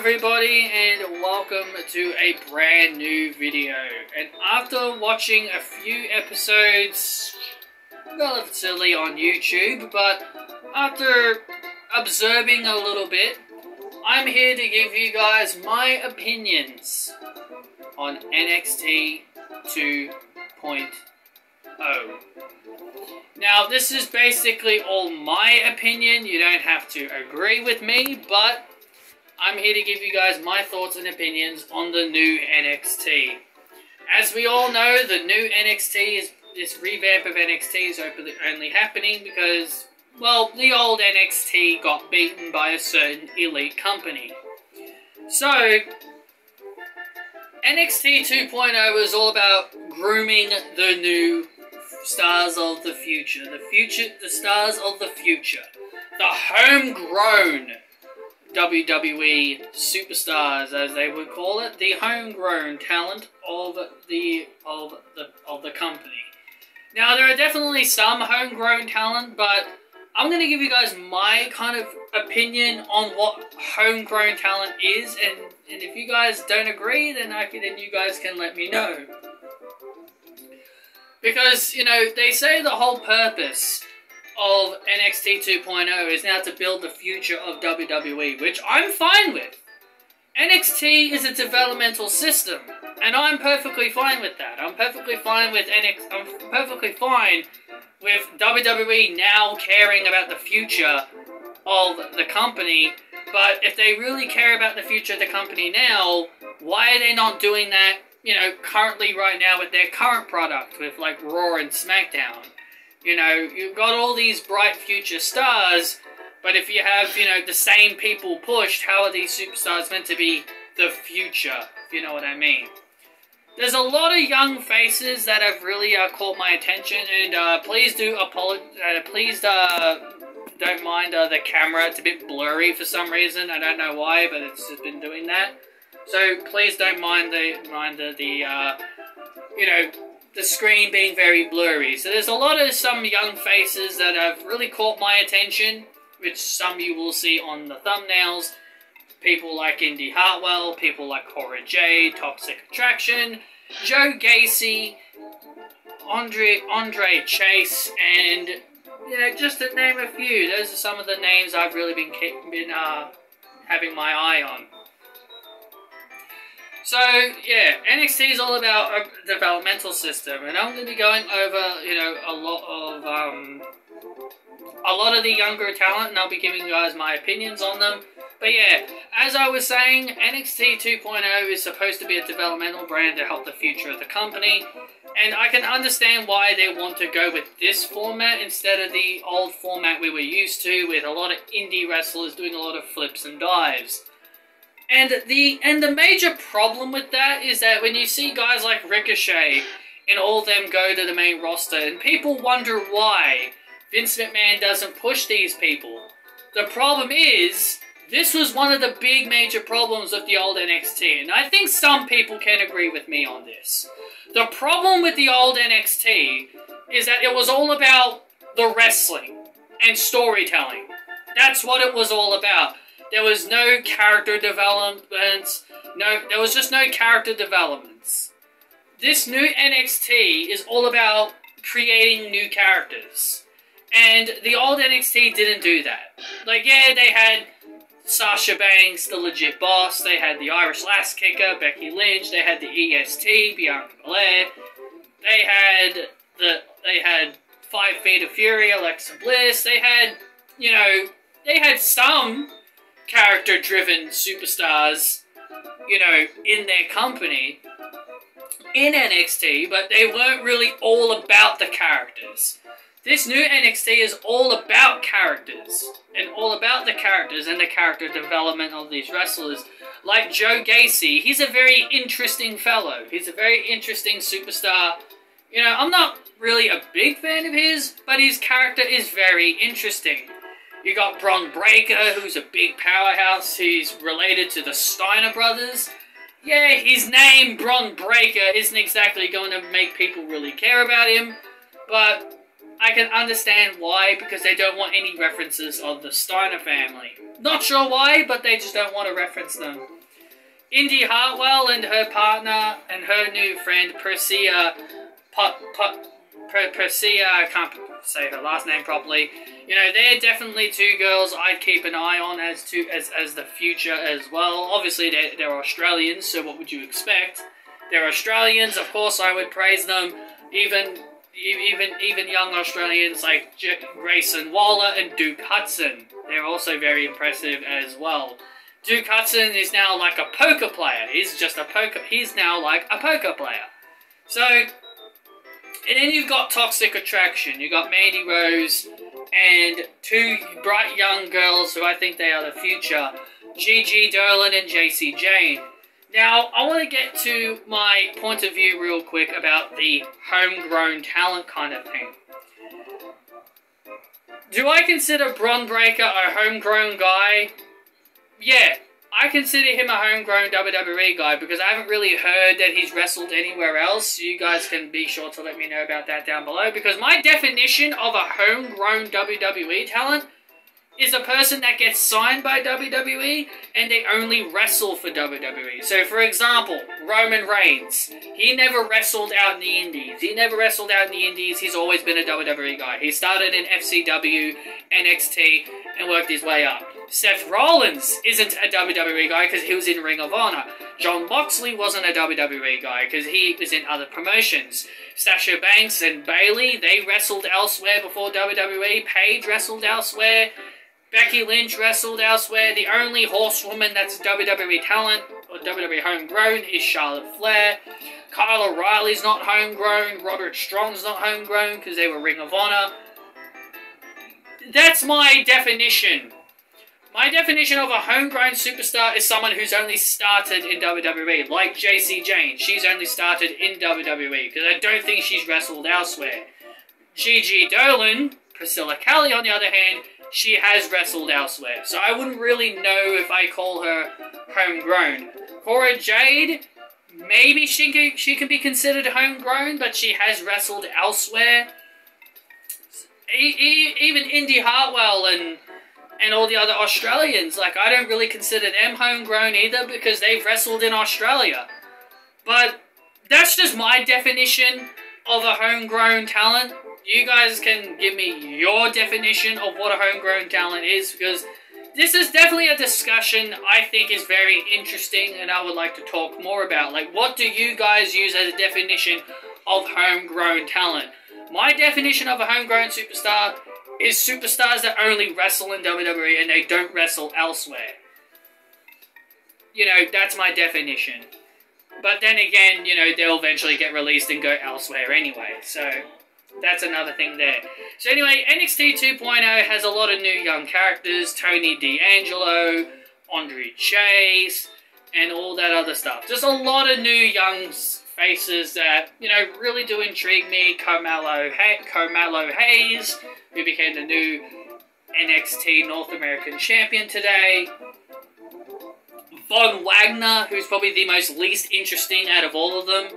everybody, and welcome to a brand new video. And after watching a few episodes relatively on YouTube, but after observing a little bit, I'm here to give you guys my opinions on NXT 2.0. Now, this is basically all my opinion. You don't have to agree with me, but I'm here to give you guys my thoughts and opinions on the new NXT. As we all know, the new NXT this revamp of NXT is only happening because, well, the old NXT got beaten by a certain elite company. So, NXT 2.0 is all about grooming the new stars of the future. The stars of the future. The homegrown WWE superstars, as they would call it, the homegrown talent of the company. Now, there are definitely some homegrown talent, but I'm going to give you guys my kind of opinion on what homegrown talent is, and if you guys don't agree, then you guys can let me know. Because, you know, they say the whole purpose of NXT 2.0 is now to build the future of WWE, which I'm fine with. NXT is a developmental system, and I'm perfectly fine with that. I'm perfectly fine with WWE now caring about the future of the company, but if they really care about the future of the company now, why are they not doing that, you know, currently right now with their current product, with like Raw and SmackDown? You know, you've got all these bright future stars, but if you have, you know, the same people pushed, how are these superstars meant to be the future, if you know what I mean? There's a lot of young faces that have really caught my attention, and please don't mind the camera. It's a bit blurry for some reason. I don't know why, but it's just been doing that. So please don't mind the screen being very blurry. So there's a lot of some young faces that have really caught my attention, which some you will see on the thumbnails. People like Indy Hartwell, people like Cora Jade, Toxic Attraction, Joe Gacy, Andre Chase, and, you know, just to name a few. Those are some of the names I've really been having my eye on. So, yeah, NXT is all about a developmental system, and I'm going to be going over, you know, a lot of the younger talent, and I'll be giving you guys my opinions on them. But yeah, as I was saying, NXT 2.0 is supposed to be a developmental brand to help the future of the company, and I can understand why they want to go with this format instead of the old format we were used to, with a lot of indie wrestlers doing a lot of flips and dives. And the major problem with that is that when you see guys like Ricochet and all of them go to the main roster, and people wonder why Vince McMahon doesn't push these people. The problem is, this was one of the big major problems with the old NXT, and I think some people can agree with me on this. The problem with the old NXT is that it was all about the wrestling and storytelling. That's what it was all about. There was no character developments. There was just no character developments. This new NXT is all about creating new characters. And the old NXT didn't do that. Like, yeah, they had Sasha Banks, the legit boss. They had the Irish Lass Kicker, Becky Lynch. They had the EST, Bianca Belair. They had 5 Feet of Fury, Alexa Bliss. They had, you know, they had some character-driven superstars, you know, in their company, in NXT, but they weren't really all about the characters. This new NXT is all about characters, and all about the characters and the character development of these wrestlers. Like Joe Gacy, he's a very interesting fellow. He's a very interesting superstar. You know, I'm not really a big fan of his, but his character is very interesting. You got Bron Breakker, who's a big powerhouse. He's related to the Steiner brothers. Yeah, his name, Bron Breakker, isn't exactly going to make people really care about him, but I can understand why, because they don't want any references of the Steiner family. Not sure why, but they just don't want to reference them. Indy Hartwell and her partner and her new friend Persia, I can't say her last name properly. You know, they're definitely two girls I'd keep an eye on as the future as well. Obviously, they're Australians, so what would you expect? They're Australians, of course I would praise them. Even young Australians like Grayson Waller and Duke Hudson. They're also very impressive as well. Duke Hudson is now like a poker player. He's now like a poker player. So, and then you've got Toxic Attraction. You've got Mandy Rose and two bright young girls who I think they are the future. Gigi Dolan and JC Jane. Now, I want to get to my point of view real quick about the homegrown talent kind of thing. Do I consider Bron Breakker a homegrown guy? Yeah, I consider him a homegrown WWE guy because I haven't really heard that he's wrestled anywhere else. You guys can be sure to let me know about that down below, because my definition of a homegrown WWE talent is a person that gets signed by WWE and they only wrestle for WWE. So, for example, Roman Reigns. He never wrestled out in the Indies. He's always been a WWE guy. He started in FCW, NXT, and worked his way up. Seth Rollins isn't a WWE guy because he was in Ring of Honor. Jon Moxley wasn't a WWE guy because he was in other promotions. Sasha Banks and Bayley, they wrestled elsewhere before WWE. Paige wrestled elsewhere. Becky Lynch wrestled elsewhere. The only horsewoman that's WWE talent, or WWE homegrown, is Charlotte Flair. Kyle O'Reilly's not homegrown. Roderick Strong's not homegrown because they were Ring of Honor. That's my definition. My definition of a homegrown superstar is someone who's only started in WWE, like JC Jane. She's only started in WWE because I don't think she's wrestled elsewhere. Gigi Dolan, Priscilla Kelly, on the other hand, she has wrestled elsewhere, so I wouldn't really know if I call her homegrown. Cora Jade, maybe she can be considered homegrown, but she has wrestled elsewhere. Even Indy Hartwell and all the other Australians, like, I don't really consider them homegrown either because they've wrestled in Australia. But that's just my definition of a homegrown talent. You guys can give me your definition of what a homegrown talent is, because this is definitely a discussion I think is very interesting and I would like to talk more about. Like, what do you guys use as a definition of homegrown talent? My definition of a homegrown superstar is superstars that only wrestle in WWE and they don't wrestle elsewhere. You know, that's my definition. But then again, you know, they'll eventually get released and go elsewhere anyway, so that's another thing there. So anyway, NXT 2.0 has a lot of new young characters. Tony D'Angelo, Andre Chase, and all that other stuff. Just a lot of new young faces that, you know, really do intrigue me. Carmelo Hayes, who became the new NXT North American Champion today. Von Wagner, who's probably the most least interesting out of all of them.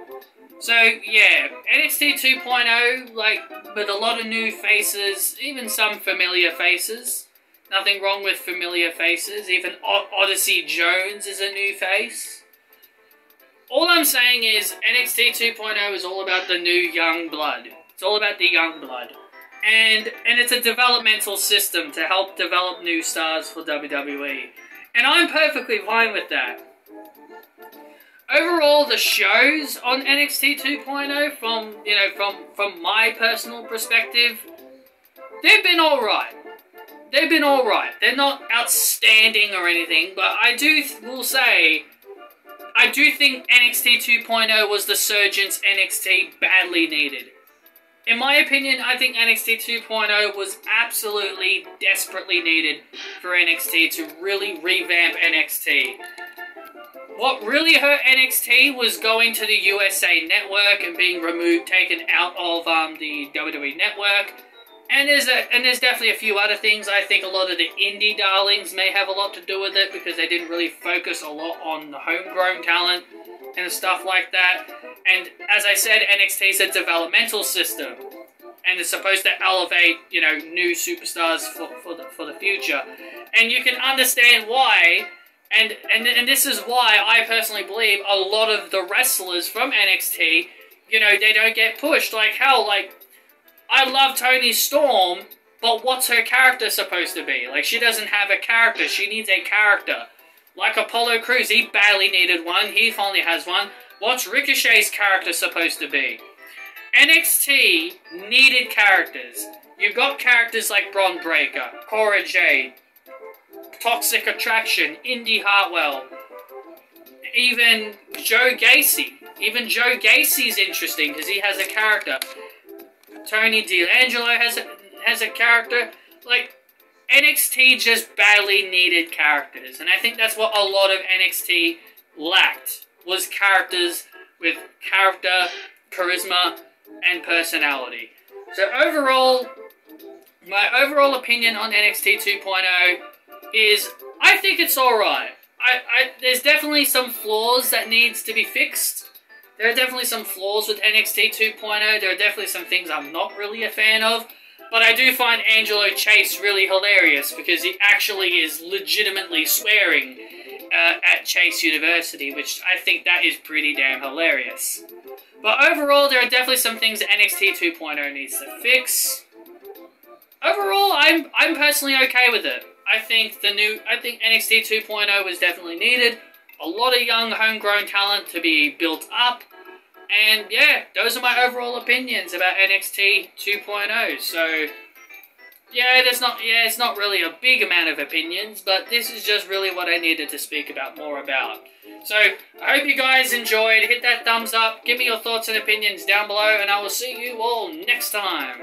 So, yeah, NXT 2.0, like, with a lot of new faces, even some familiar faces. Nothing wrong with familiar faces. Even Odyssey Jones is a new face. All I'm saying is, NXT 2.0 is all about the new young blood. It's all about the young blood. And it's a developmental system to help develop new stars for WWE. And I'm perfectly fine with that. Overall, the shows on NXT 2.0, from my personal perspective, they've been alright. They're not outstanding or anything, but I will say, I do think NXT 2.0 was the Surgeon's NXT badly needed. In my opinion, I think NXT 2.0 was absolutely desperately needed for NXT to really revamp NXT. What really hurt NXT was going to the USA Network and being taken out of the WWE Network. And there's definitely a few other things. I think a lot of the indie darlings may have a lot to do with it because they didn't really focus a lot on the homegrown talent and stuff like that. And as I said, NXT is a developmental system. and it's supposed to elevate, you know, new superstars for the future. And you can understand why, and this is why I personally believe a lot of the wrestlers from NXT, you know, they don't get pushed. Like, hell, like, I love Toni Storm, but what's her character supposed to be? Like, she doesn't have a character. She needs a character. Like Apollo Crews, he barely needed one. He finally has one. What's Ricochet's character supposed to be? NXT needed characters. You got characters like Bron Breakker, Cora Jade, Toxic Attraction, Indy Hartwell, even Joe Gacy. Even Joe Gacy's interesting because he has a character. Tony D'Angelo has a character. Like, NXT just badly needed characters, and I think that's what a lot of NXT lacked, was characters with character, charisma, and personality. So overall, my overall opinion on NXT 2.0 is, I think it's alright. There's definitely some flaws that needs to be fixed. There are definitely some flaws with NXT 2.0. There are definitely some things I'm not really a fan of. But I do find Angelo Chase really hilarious because he actually is legitimately swearing at Chase University, which I think that is pretty damn hilarious. But overall, there are definitely some things that NXT 2.0 needs to fix. Overall, I'm personally okay with it. I think NXT 2.0 was definitely needed. A lot of young homegrown talent to be built up. And yeah, those are my overall opinions about NXT 2.0. So yeah, it's not really a big amount of opinions, but this is just really what I needed to speak about more about. So I hope you guys enjoyed. Hit that thumbs up, give me your thoughts and opinions down below, and I will see you all next time.